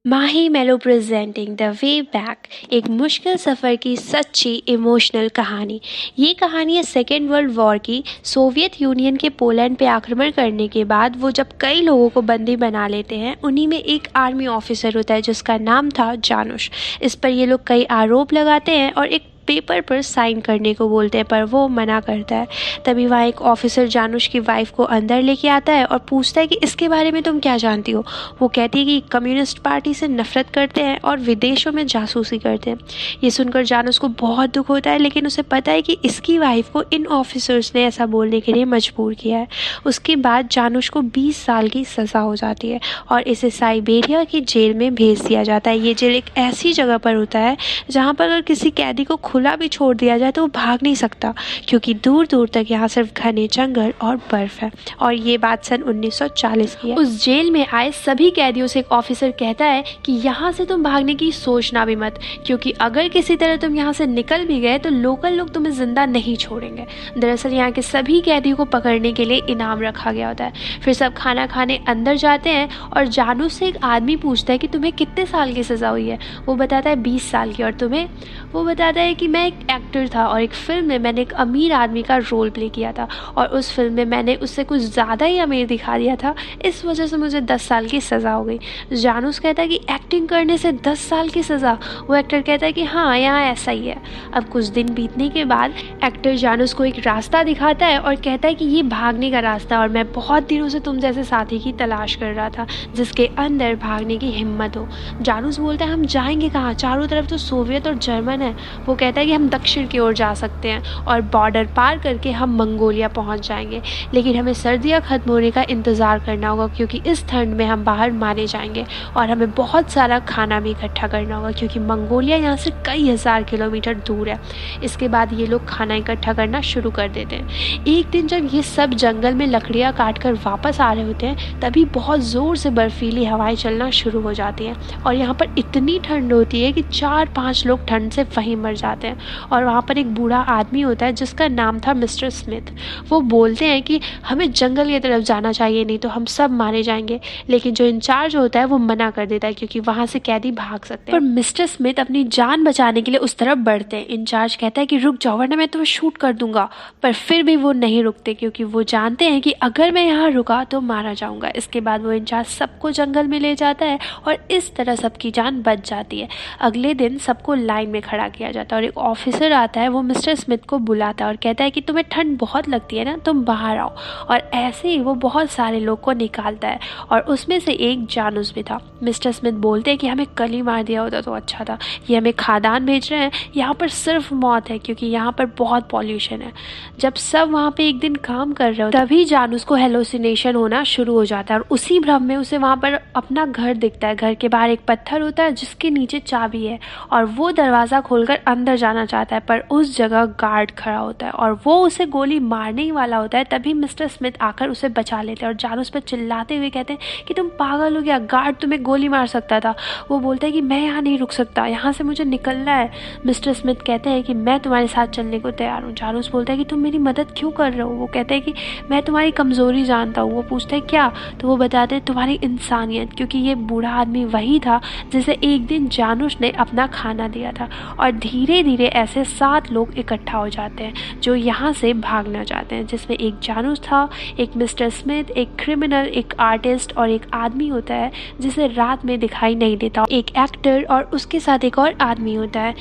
माही मेलो presenting the way back, एक मुश्किल सफ़र की सच्ची इमोशनल कहानी। ये कहानी है सेकेंड वर्ल्ड वॉर की। सोवियत यूनियन के पोलैंड पे आक्रमण करने के बाद वो जब कई लोगों को बंदी बना लेते हैं, उन्हीं में एक आर्मी ऑफिसर होता है जिसका नाम था जानुश। इस पर ये लोग कई आरोप लगाते हैं और एक पेपर पर साइन करने को बोलते हैं, पर वो मना करता है। तभी वहाँ एक ऑफिसर जानुश की वाइफ को अंदर लेके आता है और पूछता है कि इसके बारे में तुम क्या जानती हो। वो कहती है कि कम्युनिस्ट पार्टी से नफरत करते हैं और विदेशों में जासूसी करते हैं। ये सुनकर जानुश को बहुत दुख होता है, लेकिन उसे पता है कि इसकी वाइफ को इन ऑफिसर्स ने ऐसा बोलने के लिए मजबूर किया है। उसके बाद जानुश को 20 साल की सज़ा हो जाती है और इसे साइबेरिया की जेल में भेज दिया जाता है। ये जेल एक ऐसी जगह पर होता है जहाँ पर अगर किसी कैदी को खुला भी छोड़ दिया जाए तो वो भाग नहीं सकता, क्योंकि दूर दूर तक यहाँ सिर्फ घने जंगल और बर्फ है। और ये बात सन 1940 की है। उस जेल में आए सभी कैदियों से एक ऑफिसर कहता है कि यहाँ से तुम भागने की सोचना भी मत, क्योंकि अगर किसी तरह तुम यहाँ से निकल भी गए तो लोकल लोग तुम्हें जिंदा नहीं छोड़ेंगे। दरअसल यहाँ के सभी कैदियों को पकड़ने के लिए इनाम रखा गया होता है। फिर सब खाना खाने अंदर जाते हैं और जानू से एक आदमी पूछता है कि तुम्हें कितने साल की सज़ा हुई है। वो बताता है 20 साल की। और तुम्हें? वो बताता है कि मैं एक एक्टर था और एक फिल्म में मैंने एक अमीर आदमी का रोल प्ले किया था और उस फिल्म में मैंने उससे कुछ ज़्यादा ही अमीर दिखा दिया था, इस वजह से मुझे 10 साल की सज़ा हो गई। जानूस कहता है कि एक्टिंग करने से 10 साल की सज़ा? वो एक्टर कहता है कि हाँ, यहाँ ऐसा ही है। अब कुछ दिन बीतने के बाद एक्टर जानूस को एक रास्ता दिखाता है और कहता है कि ये भागने का रास्ता, और मैं बहुत दिनों से तुम जैसे साथी की तलाश कर रहा था जिसके अंदर भागने की हिम्मत हो। जानूस बोलता है हम जाएंगे कहाँ, चारों तरफ तो सोवियत और जर्मन है। वो कहता है कि हम दक्षिण की ओर जा सकते हैं और बॉर्डर पार करके हम मंगोलिया पहुंच जाएंगे, लेकिन हमें सर्दियां खत्म होने का इंतज़ार करना होगा, क्योंकि इस ठंड में हम बाहर मारे जाएंगे। और हमें बहुत सारा खाना भी इकट्ठा करना होगा, क्योंकि मंगोलिया यहाँ से कई हज़ार किलोमीटर दूर है। इसके बाद ये लोग खाना इकट्ठा करना शुरू कर देते हैं। एक दिन जब ये सब जंगल में लकड़ियाँ काट कर वापस आ रहे होते हैं, तभी बहुत ज़ोर से बर्फीली हवाएं चलना शुरू हो जाती हैं और यहाँ पर इतनी ठंड होती है कि 4-5 लोग ठंड से वहीं मर जाते हैं। और वहाँ पर एक बूढ़ा आदमी होता है जिसका नाम था मिस्टर स्मिथ। वो बोलते हैं कि हमें जंगल की तरफ जाना चाहिए, नहीं तो हम सब मारे जाएंगे। लेकिन जो इंचार्ज होता है वो मना कर देता है, क्योंकि वहाँ से कैदी भाग सकते हैं। पर मिस्टर स्मिथ अपनी जान बचाने के लिए उस तरफ बढ़ते हैं। इंचार्ज कहता है कि रुक जाओ वरना मैं तुम्हें शूट कर दूंगा, पर फिर भी वो नहीं रुकते, क्योंकि वो जानते हैं कि अगर मैं यहाँ रुका तो मारा जाऊंगा। इसके बाद वो इंचार्ज सबको जंगल में ले जाता है और इस तरह सबकी जान बच जाती है। अगले दिन सबको लाइन में खड़ा किया जाता है और एक ऑफिसर आता है। वो मिस्टर स्मिथ को बुलाता है और कहता है कि तुम्हें ठंड बहुत लगती है ना, तुम बाहर आओ। और ऐसे ही वो बहुत सारे लोग को निकालता है और उसमें से एक जानूस भी था। मिस्टर स्मिथ बोलते हैं कि हमें कल ही मार दिया होता तो अच्छा था, ये हमें खादान भेज रहे हैं, यहाँ पर सिर्फ मौत है, क्योंकि यहाँ पर बहुत पॉल्यूशन है। जब सब वहाँ पे एक दिन काम कर रहे हो तभी जानूस को हेलोसिनेशन होना शुरू हो जाता है और उसी भ्रम में उसे वहाँ पर अपना घर दिखता है। घर के बाहर एक पत्थर होता है जिसके नीचे चाबी है और वो दरवाज़ा खोलकर अंदर जाना चाहता है, पर उस जगह गार्ड खड़ा होता है और वो उसे गोली मारने ही वाला होता है। तभी मिस्टर स्मिथ आकर उसे बचा लेते हैं और जानूस पर चिल्लाते हुए कहते हैं कि तुम पागल हो गया, गार्ड तुम्हें गोली मार सकता था। वो बोलता है कि मैं यहाँ नहीं रुक सकता, यहाँ से मुझे निकलना है। मिस्टर स्मिथ कहते हैं कि मैं तुम्हारे साथ चलने को तैयार हूँ। जानूस बोलता है कि तुम मेरी मदद क्यों कर रहे हो। वो कहते हैं कि मैं तुम्हारी कमज़ोरी जानता हूँ। वो पूछता है क्या, तो वो बताते हैं तुम्हारी इंसानियत, क्योंकि ये बूढ़ा आदमी वही था जिसे एक दिन जानूस ने अपना खाना दिया था। और धीरे धीरे ऐसे 7 लोग इकट्ठा हो जाते हैं जो यहाँ से भागना चाहते हैं, जिसमें एक जानूस था, एक मिस्टर स्मिथ, एक क्रिमिनल, एक आर्टिस्ट और एक आदमी होता है जिसे रात में दिखाई नहीं देता, एक एक्टर और उसके साथ एक और आदमी होता है।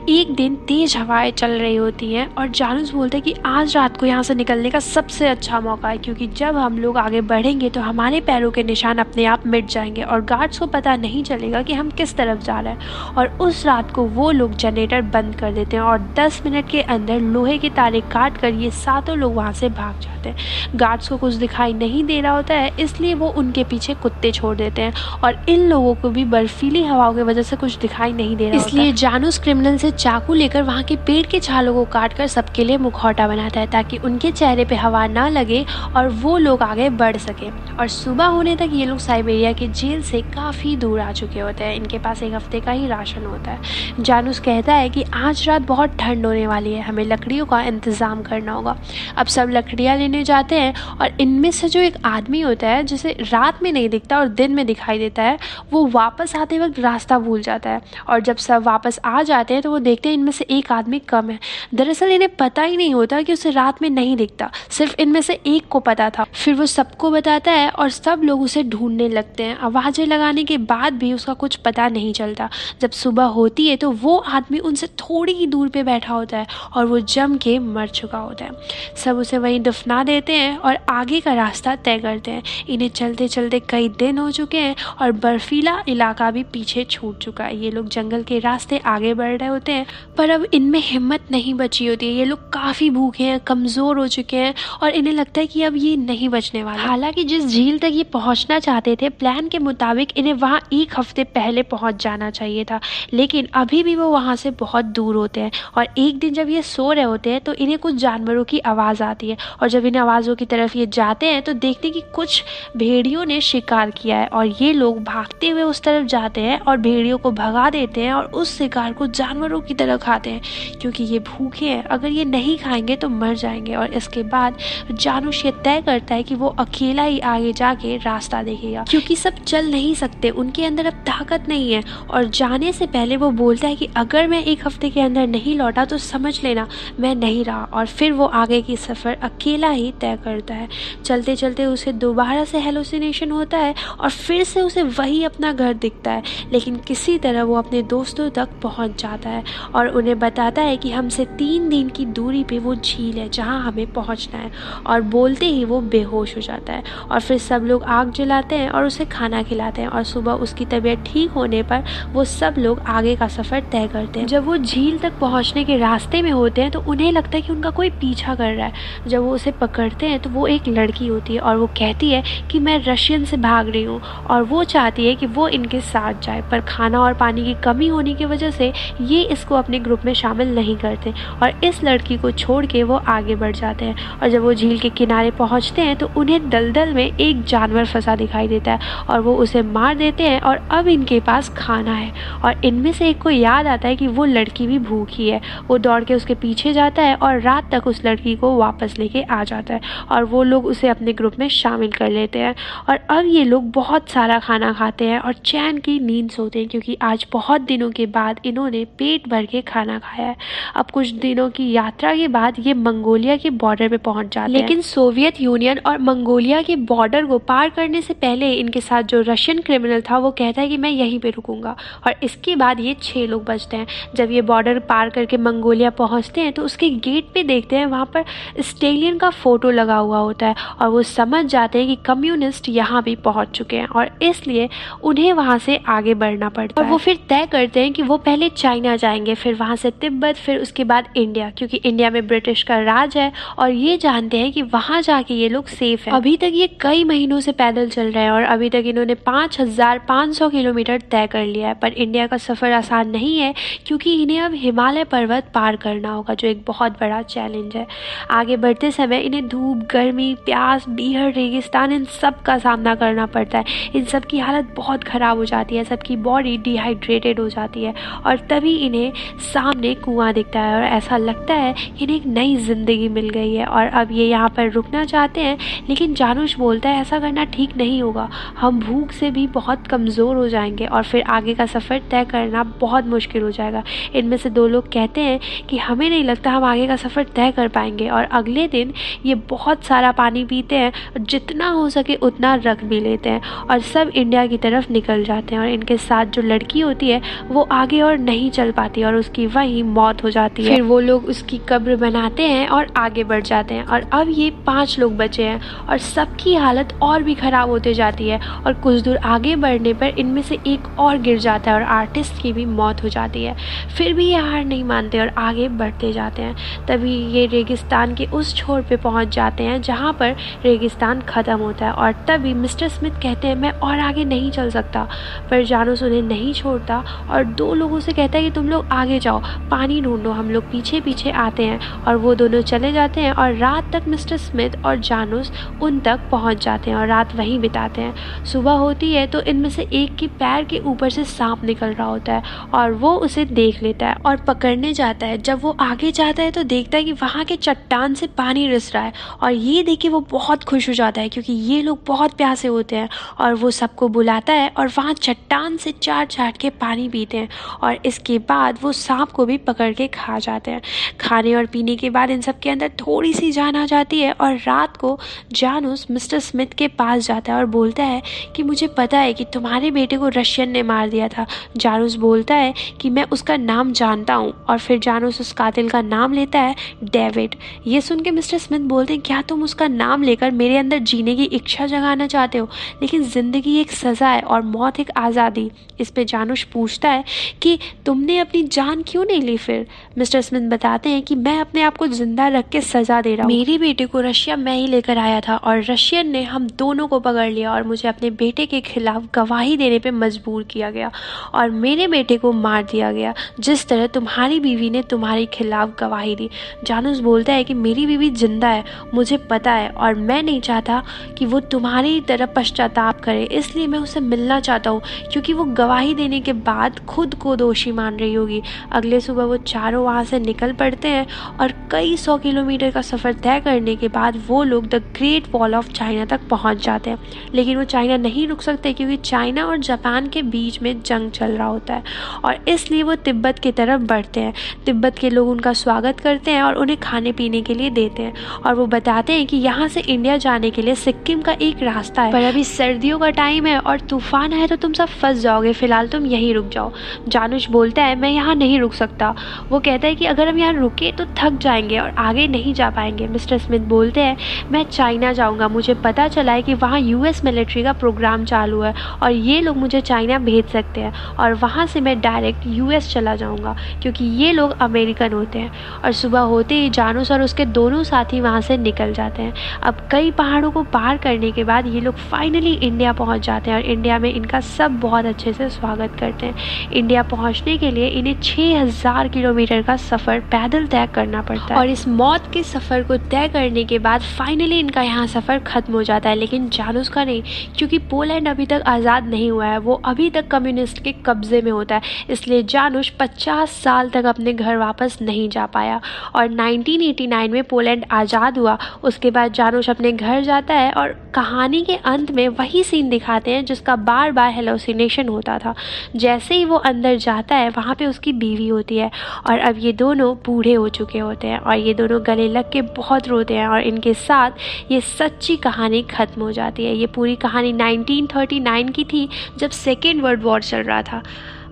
एक दिन तेज हवाएं चल रही होती हैं और जानूस बोलता है कि आज रात को यहाँ से निकलने का सबसे अच्छा मौका है, क्योंकि जब हम लोग आगे बढ़ेंगे तो हमारे पैरों के निशान अपने आप मिट जाएंगे और गार्ड्स को पता नहीं चलेगा कि हम किस तरफ जा रहे हैं। और उस रात को वो लोग जनरेटर बंद कर देते हैं और 10 मिनट के अंदर लोहे के तारे काट कर ये 7 लोग वहाँ से भाग जाते हैं। गार्ड्स को कुछ दिखाई नहीं दे रहा होता है, इसलिए वो उनके पीछे कुत्ते छोड़ देते हैं और इन लोगों को भी बर्फीली हवाओं की वजह से कुछ दिखाई नहीं दे रहा, इसलिए जानूस क्रिमिनल से चाकू लेकर वहाँ के पेड़ के छालों को काट कर सबके लिए मुखौटा बनाता है, ताकि उनके चेहरे पे हवा ना लगे और वो लोग आगे बढ़ सके। और सुबह होने तक ये लोग साइबेरिया के जेल से काफ़ी दूर आ चुके होते हैं। इनके पास एक हफ्ते का ही राशन होता है। जानूस कहता है कि आज रात बहुत ठंड होने वाली है, हमें लकड़ियों का इंतज़ाम करना होगा। अब सब लकड़ियाँ लेने जाते हैं और इनमें से जो एक आदमी होता है जिसे रात में नहीं दिखता और दिन में दिखाई देता है, वो वापस आते वक्त रास्ता भूल जाता है। और जब सब वापस आ जाते हैं तो वो देखते हैं इनमें से एक आदमी कम है। दरअसल इन्हें पता ही नहीं होता कि उसे रात में नहीं दिखता, सिर्फ इनमें से एक को पता था। फिर वो सबको बताता है और सब लोग उसे ढूंढने लगते हैं। आवाज़ें लगाने के बाद भी उसका कुछ पता नहीं चलता। जब सुबह होती है तो वो आदमी उनसे थोड़ी ही दूर पे बैठा होता है और वो जम के मर चुका होता है। सब उसे वहीं दफना देते हैं और आगे का रास्ता तय करते हैं। इन्हें चलते चलते कई दिन हो चुके हैं और बर्फीला इलाका भी पीछे छूट चुका है। ये लोग जंगल के रास्ते आगे बढ़ रहे होते हैं, पर अब इनमें हिम्मत नहीं बची होती है। ये लोग काफ़ी भूखे हैं, कमज़ोर हो चुके हैं और इन्हें लगता है कि अब ये नहीं बचने वाला। हालांकि जिस झील तक ये पहुंचना चाहते थे, प्लान के मुताबिक इन्हें वहां एक हफ्ते पहले पहुंच जाना चाहिए था, लेकिन अभी भी वो वहां से बहुत दूर होते हैं। और एक दिन जब ये सो रहे होते हैं तो इन्हें कुछ जानवरों की आवाज़ आती है और जब इन आवाज़ों की तरफ ये जाते हैं तो देखते हैं कि कुछ भेड़ियों ने शिकार किया है और ये लोग भागते हुए उस तरफ जाते हैं और भेड़ियों को भगा देते हैं और उस शिकार को जानवरों की तरह खाते हैं, क्योंकि ये भूखे हैं। अगर ये नहीं खाएंगे तो मर जाएंगे। और इसके बाद जानुश ये तय करता है कि वो अकेला ही आगे जाके रास्ता देखेगा, क्योंकि सब चल नहीं सकते, उनके अंदर अब ताकत नहीं है। और जाने से पहले वो बोलता है कि अगर मैं एक हफ्ते के अंदर नहीं लौटा तो समझ लेना मैं नहीं रहा। और फिर वो आगे की सफ़र अकेला ही तय करता है। चलते चलते उसे दोबारा से हेलुसिनेशन होता है और फिर से उसे वही अपना घर दिखता है, लेकिन किसी तरह वो अपने दोस्तों तक पहुंच जाता है और उन्हें बताता है कि हमसे 3 दिन की दूरी पे वो झील है जहां हमें पहुंचना है। और बोलते ही वो बेहोश हो जाता है और फिर सब लोग आग जलाते हैं और उसे खाना खिलाते हैं और सुबह उसकी तबीयत ठीक होने पर वो सब लोग आगे का सफ़र तय करते हैं। जब वो झील तक पहुंचने के रास्ते में होते हैं तो उन्हें लगता है कि उनका कोई पीछा कर रहा है। जब वो उसे पकड़ते हैं तो वो एक लड़की होती है और वो कहती है कि मैं रशियन से भाग रही हूँ और वो चाहती है कि वो इनके साथ जाए, पर खाना और पानी की कमी होने की वजह से ये इसको अपने ग्रुप में शामिल नहीं करते और इस लड़की को छोड़ के वो आगे बढ़ जाते हैं। और जब वो झील के किनारे पहुंचते हैं तो उन्हें दलदल में एक जानवर फंसा दिखाई देता है और वो उसे मार देते हैं और अब इनके पास खाना है। और इनमें से एक को याद आता है कि वो लड़की भी भूखी है। वो दौड़ के उसके पीछे जाता है और रात तक उस लड़की को वापस लेके आ जाता है और वो लोग उसे अपने ग्रुप में शामिल कर लेते हैं। और अब ये लोग बहुत सारा खाना खाते हैं और चैन की नींद सोते हैं, क्योंकि आज बहुत दिनों के बाद इन्होंने पेट भर के खाना खाया है। अब कुछ दिनों की यात्रा के बाद ये मंगोलिया के बॉर्डर पे पहुंच जाते हैं, लेकिन सोवियत यूनियन और मंगोलिया के बॉर्डर को पार करने से पहले इनके साथ जो रशियन क्रिमिनल था वो कहता है कि मैं यहीं पे रुकूंगा। और इसके बाद ये 6 लोग बचते हैं। जब ये बॉर्डर पार करके मंगोलिया पहुंचते हैं तो उसके गेट पे देखते हैं वहाँ पर स्टेलियन का फोटो लगा हुआ होता है और वो समझ जाते हैं कि कम्युनिस्ट यहाँ भी पहुँच चुके हैं और इसलिए उन्हें वहाँ से आगे बढ़ना पड़ता है। और वो फिर तय करते हैं कि वो पहले चाइना जाएंगे, फिर वहाँ से तिब्बत, फिर उसके बाद इंडिया, क्योंकि इंडिया में ब्रिटिश का राज है और ये जानते हैं कि वहाँ जाके ये लोग सेफ है। अभी तक ये कई महीनों से पैदल चल रहे हैं और अभी तक इन्होंने 5500 किलोमीटर तय कर लिया है। पर इंडिया का सफ़र आसान नहीं है, क्योंकि इन्हें अब हिमालय पर्वत पार करना होगा, जो एक बहुत बड़ा चैलेंज है। आगे बढ़ते समय इन्हें धूप, गर्मी, प्यास, बीहड़, रेगिस्तान, इन सब का सामना करना पड़ता है। इन सब की हालत बहुत ख़राब हो जाती है, सबकी बॉडी डिहाइड्रेटेड हो जाती है और तभी इन्हें सामने कुआं दिखता है और ऐसा लगता है कि इन्हें एक नई ज़िंदगी मिल गई है और अब ये यहाँ पर रुकना चाहते हैं। लेकिन जानुश बोलता है ऐसा करना ठीक नहीं होगा, हम भूख से भी बहुत कमज़ोर हो जाएंगे और फिर आगे का सफ़र तय करना बहुत मुश्किल हो जाएगा। इनमें से 2 लोग कहते हैं कि हमें नहीं लगता हम आगे का सफ़र तय कर पाएंगे। और अगले दिन ये बहुत सारा पानी पीते हैं, जितना हो सके उतना रख भी लेते हैं और सब इंडिया की तरफ निकल जाते हैं। और इनके साथ जो लड़की होती है वो आगे और नहीं चल पाती और उसकी वहीं मौत हो जाती है। फिर वो लोग उसकी कब्र बनाते हैं और आगे बढ़ जाते हैं और अब ये 5 लोग बचे हैं और सबकी हालत और भी ख़राब होते जाती है। और कुछ दूर आगे बढ़ने पर इनमें से एक और गिर जाता है और आर्टिस्ट की भी मौत हो जाती है। फिर भी ये हार नहीं मानते और आगे बढ़ते जाते हैं। तभी ये रेगिस्तान के उस छोर पे पहुंच जाते हैं जहां पर रेगिस्तान ख़त्म होता है और तभी मिस्टर स्मिथ कहते हैं मैं और आगे नहीं चल सकता। पर जानुस उन्हें नहीं छोड़ता और 2 लोगों से कहता है कि तुम लोग आगे जाओ, पानी ढूंढो, हम लोग पीछे पीछे आते हैं। और वो दोनों चले जाते हैं और रात तक मिस्टर स्मिथ और जानुस उन तक पहुंच जाते हैं और रात वहीं बिताते हैं। सुबह होती है तो इनमें से एक के पैर के ऊपर से सांप निकल रहा होता है और वो उसे देख लेता है और पकड़ने जाता है। जब वो आगे जाता है तो देखता है कि वहाँ के चट्टान से पानी रिस रहा है और ये देख के वो बहुत खुश हो जाता है क्योंकि ये लोग बहुत प्यासे होते हैं। और वो सबको बुलाता है और वहाँ चट्टान से चाट के पानी पीते हैं और इसके बाद वो सांप को भी पकड़ के खा जाते हैं। खाने और पीने के बाद इन सब के अंदर थोड़ी सी जान आ जाती है और रात को जानूस मिस्टर स्मिथ के पास जाता है और बोलता है कि मुझे पता है कि तुम्हारे बेटे को रशियन ने मार दिया था। जानूस बोलता है कि मैं उसका नाम जानता हूँ और फिर जानूस उस कातिल का नाम लेता है, डेविड। ये सुन के मिस्टर स्मिथ बोलते हैं क्या तुम उसका नाम लेकर मेरे अंदर जीने की इच्छा जगाना चाहते हो? लेकिन ज़िंदगी एक सज़ा है और मौत एक आज़ादी। इस पे जानूस पूछता है कि तुमने अपनी जान क्यों नहीं ली फिर? मिस्टर स्मिथ बताते हैं कि मैं अपने आप को जिंदा रख के सज़ा दे रहा हूँ। मेरे बेटे को रशिया मैं ही लेकर आया था और रशियन ने हम दोनों को पकड़ लिया और मुझे अपने बेटे के खिलाफ गवाही देने पे मजबूर किया गया और मेरे बेटे को मार दिया गया जिस तरह तुम्हारी बीवी ने तुम्हारे खिलाफ गवाही दी। जानूस बोलता है कि मेरी बीवी जिंदा है, मुझे पता है और मैं नहीं चाहता कि वो तुम्हारी तरह पश्चाताप करे, इसलिए मैं उसे मिलना चाहता हूँ क्योंकि वो गवाही देने के बाद खुद को दोषी मान रही होगी। अगले सुबह वो चारों वहाँ से निकल पड़ते हैं और कई 100 किलोमीटर का सफ़र तय करने के बाद वो लोग the great wall of China तक पहुँच जाते हैं। लेकिन वो चाइना नहीं रुक सकते क्योंकि चाइना और जापान के बीच में जंग चल रहा होता है और इसलिए वो तिब्बत की तरफ बढ़ते हैं। तिब्बत के लोग उनका स्वागत करते हैं और उन्हें खाने पीने के लिए देते हैं और वो बताते हैं कि यहाँ से इंडिया जाने के लिए सिक्किम का एक रास्ता है, पर अभी सर्दियों का टाइम है और तूफान है तो तुम सब फंस जाओगे, फिलहाल तुम यहीं रुक जाओ। जानूस बोलता है मैं यहाँ नहीं रुक सकता। वो कहता है कि अगर हम यहाँ रुके तो थक जाएंगे और आगे नहीं जा पाएंगे। मिस्टर स्मिथ बोलते हैं मैं चाइना जाऊँगा, मुझे पता चला है कि वहाँ US मिलिट्री का प्रोग्राम चालू है और ये लोग मुझे चाइना भेज सकते हैं और वहाँ से मैं डायरेक्ट US चला जाऊँगा क्योंकि ये लोग अमेरिकन होते हैं। और सुबह होते ही जानूस और उसके दोनों साथी वहाँ से निकल जाते हैं। अब कई पहाड़ों को पार करने के बाद ये लोग फाइनली इंडिया पहुँच जाते हैं और इंडिया में इनका सब बहुत अच्छे से स्वागत करते हैं। इंडिया पहुँचने के लिए इन्हें 6000 किलोमीटर का सफ़र पैदल तय करना पड़ता है और इस मौत के सफ़र को तय करने के बाद फाइनली इनका यहाँ सफ़र ख़त्म हो जाता है। लेकिन जानूस का नहीं, क्योंकि पोलैंड अभी तक आज़ाद नहीं हुआ है, वो अभी तक कम्युनिस्ट के कब्ज़े में होता है, इसलिए जानूस 50 साल तक अपने घर वापस नहीं जा पाया। और 1989 में पोलैंड आज़ाद हुआ। उसके बाद जानूस अपने घर जाता है और कहानी के अंत में वही सीन दिखाते हैं जिसका बार बार हेलोसिनेशन होता था। जैसे ही वो अंदर जाता है वहाँ पे उसकी बीवी होती है और अब ये दोनों बूढ़े हो चुके होते हैं और ये दोनों गले लग के बहुत रोते हैं और इनके साथ ये सच्ची कहानी ख़त्म हो जाती है। ये पूरी कहानी 1939 की थी जब सेकेंड वर्ल्ड वॉर चल रहा था।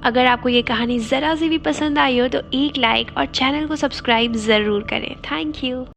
अगर आपको ये कहानी ज़रा सी भी पसंद आई हो तो एक लाइक और चैनल को सब्सक्राइब ज़रूर करें। Thank you.